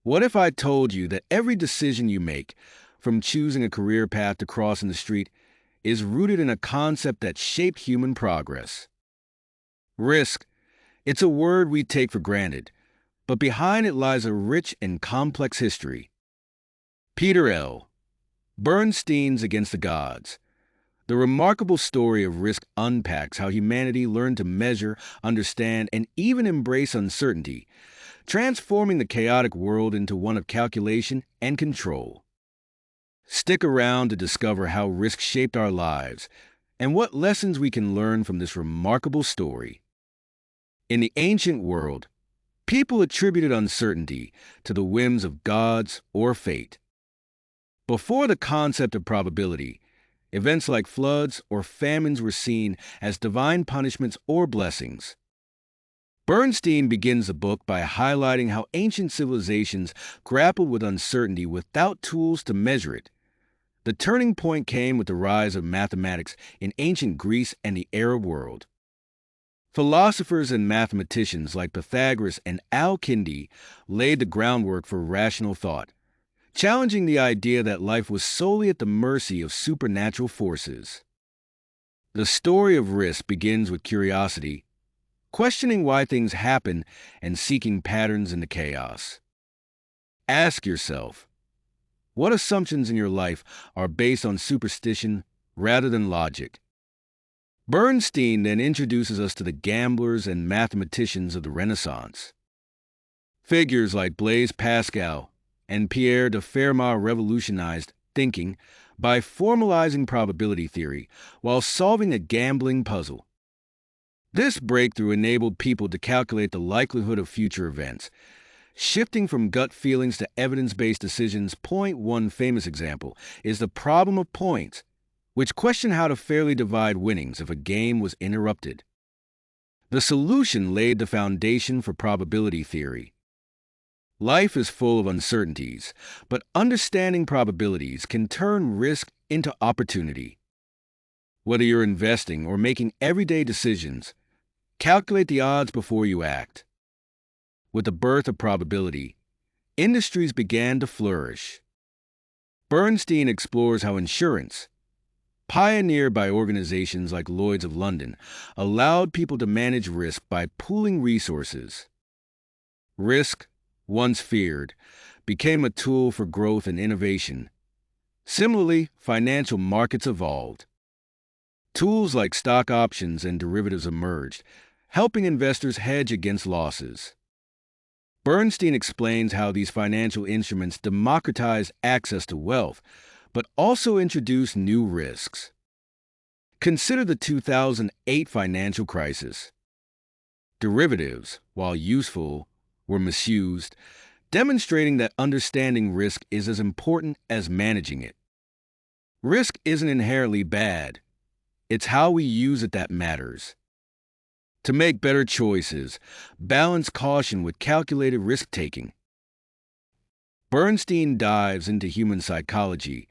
What if I told you that every decision you make, from choosing a career path to crossing the street, is rooted in a concept that shaped human progress? Risk. It's a word we take for granted, but behind it lies a rich and complex history. Peter L. Bernstein's Against the Gods. The remarkable story of risk unpacks how humanity learned to measure, understand, and even embrace uncertainty, transforming the chaotic world into one of calculation and control. Stick around to discover how risk shaped our lives and what lessons we can learn from this remarkable story. In the ancient world, people attributed uncertainty to the whims of gods or fate. Before the concept of probability, events like floods or famines were seen as divine punishments or blessings. Bernstein begins the book by highlighting how ancient civilizations grappled with uncertainty without tools to measure it. The turning point came with the rise of mathematics in ancient Greece and the Arab world. Philosophers and mathematicians like Pythagoras and Al-Kindi laid the groundwork for rational thought, challenging the idea that life was solely at the mercy of supernatural forces. The story of risk begins with curiosity, questioning why things happen and seeking patterns in the chaos. Ask yourself, what assumptions in your life are based on superstition rather than logic? Bernstein then introduces us to the gamblers and mathematicians of the Renaissance. Figures like Blaise Pascal and Pierre de Fermat revolutionized thinking by formalizing probability theory while solving a gambling puzzle. This breakthrough enabled people to calculate the likelihood of future events, shifting from gut feelings to evidence-based decisions. One famous example is the problem of points, which questioned how to fairly divide winnings if a game was interrupted. The solution laid the foundation for probability theory. Life is full of uncertainties, but understanding probabilities can turn risk into opportunity. Whether you're investing or making everyday decisions, calculate the odds before you act. With the birth of probability, industries began to flourish. Bernstein explores how insurance, pioneered by organizations like Lloyd's of London, allowed people to manage risk by pooling resources. Risk, once feared, became a tool for growth and innovation. Similarly, financial markets evolved. Tools like stock options and derivatives emerged, helping investors hedge against losses. Bernstein explains how these financial instruments democratized access to wealth, but also introduced new risks. Consider the 2008 financial crisis. Derivatives, while useful, were misused, demonstrating that understanding risk is as important as managing it. Risk isn't inherently bad. It's how we use it that matters. To make better choices, balance caution with calculated risk-taking. Bernstein dives into human psychology,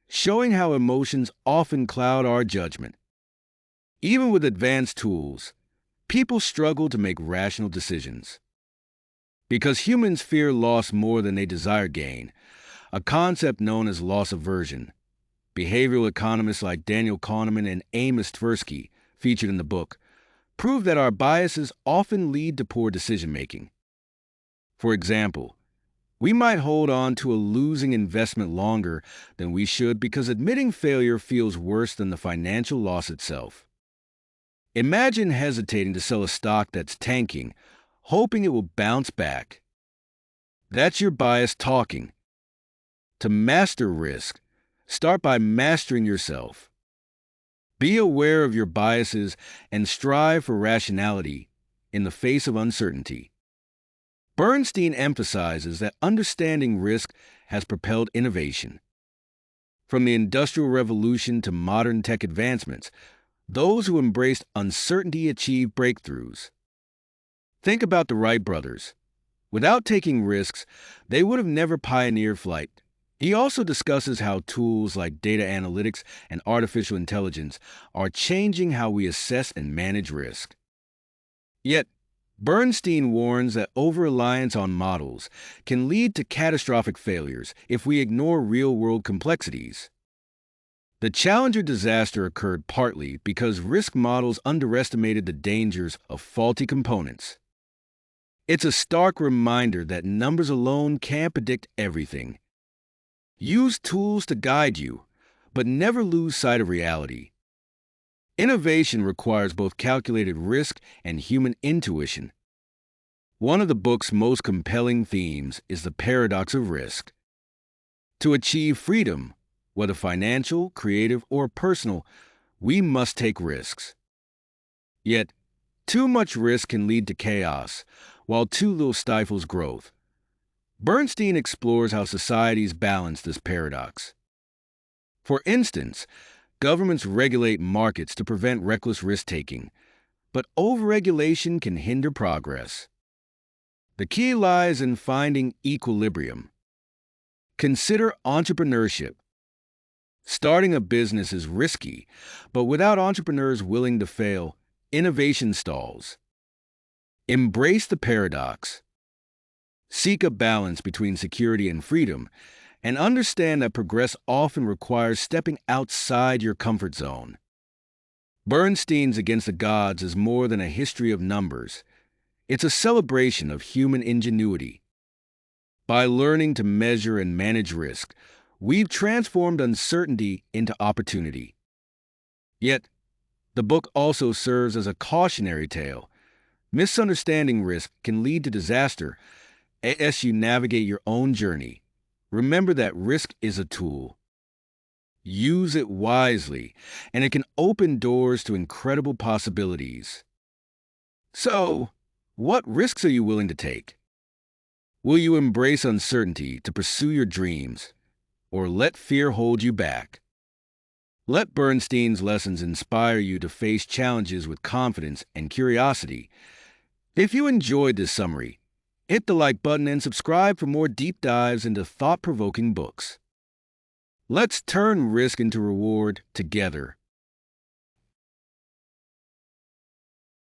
showing how emotions often cloud our judgment. Even with advanced tools, people struggle to make rational decisions. Because humans fear loss more than they desire gain, a concept known as loss aversion. Behavioral economists like Daniel Kahneman and Amos Tversky, featured in the book, prove that our biases often lead to poor decision-making. For example, we might hold on to a losing investment longer than we should because admitting failure feels worse than the financial loss itself. Imagine hesitating to sell a stock that's tanking, hoping it will bounce back. That's your bias talking. To master risk, start by mastering yourself. Be aware of your biases and strive for rationality in the face of uncertainty. Bernstein emphasizes that understanding risk has propelled innovation. From the Industrial Revolution to modern tech advancements, those who embraced uncertainty achieved breakthroughs. Think about the Wright brothers. Without taking risks, they would have never pioneered flight. He also discusses how tools like data analytics and artificial intelligence are changing how we assess and manage risk. Yet, Bernstein warns that over-reliance on models can lead to catastrophic failures if we ignore real-world complexities. The Challenger disaster occurred partly because risk models underestimated the dangers of faulty components. It's a stark reminder that numbers alone can't predict everything. Use tools to guide you, but never lose sight of reality. Innovation requires both calculated risk and human intuition. One of the book's most compelling themes is the paradox of risk. To achieve freedom, whether financial, creative, or personal, we must take risks. Yet, too much risk can lead to chaos, while too little stifles growth. Bernstein explores how societies balance this paradox. For instance, governments regulate markets to prevent reckless risk-taking, but overregulation can hinder progress. The key lies in finding equilibrium. Consider entrepreneurship. Starting a business is risky, but without entrepreneurs willing to fail, innovation stalls. Embrace the paradox. Seek a balance between security and freedom, and understand that progress often requires stepping outside your comfort zone. Bernstein's Against the Gods is more than a history of numbers. It's a celebration of human ingenuity. By learning to measure and manage risk, we've transformed uncertainty into opportunity. Yet, the book also serves as a cautionary tale. Misunderstanding risk can lead to disaster as you navigate your own journey. Remember that risk is a tool. Use it wisely, and it can open doors to incredible possibilities. So, what risks are you willing to take? Will you embrace uncertainty to pursue your dreams, or let fear hold you back? Let Bernstein's lessons inspire you to face challenges with confidence and curiosity. If you enjoyed this summary, hit the like button and subscribe for more deep dives into thought-provoking books. Let's turn risk into reward together.